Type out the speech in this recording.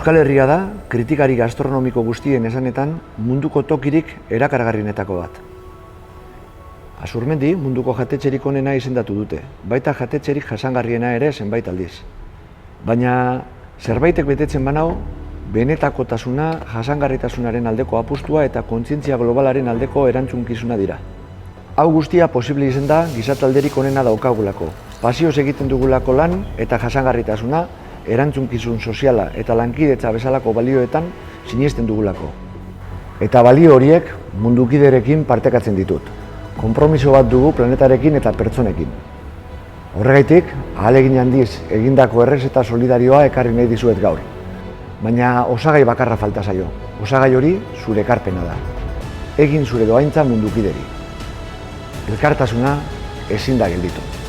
Euskal Herria da, kritikari gastronomiko guztien esanetan, munduko tokirik erakargarrienetako bat. Azurmendi munduko jatetxerik onena izendatu dute, baita jatetxerik jasangarriena ere zenbait aldiz. Baina zerbaitek betetzen banau, benetakotasuna, jasangarritasunaren aldeko apustua eta kontzientzia globalaren aldeko erantzunkizuna dira. Hau guztia posible izen da gizatalderik onena daukagulako. Pasioz egiten dugulako lan eta jasangarritasuna, erantzunkizun soziala eta lankidetza bezalako balioetan sinesten dugulako. Eta balio horiek mundukiderekin partekatzen ditut. Konpromiso bat dugu planetarekin eta pertsonekin. Horregaitik, ahalegin handiz egindako errezeta solidarioa ekarri nahi dizuet gaur. Baina osagai bakarra falta zaio. Osagai hori zure ekarpena da. Egin zure dohaintza mundukideri. Elkartasuna ezin da gelditu.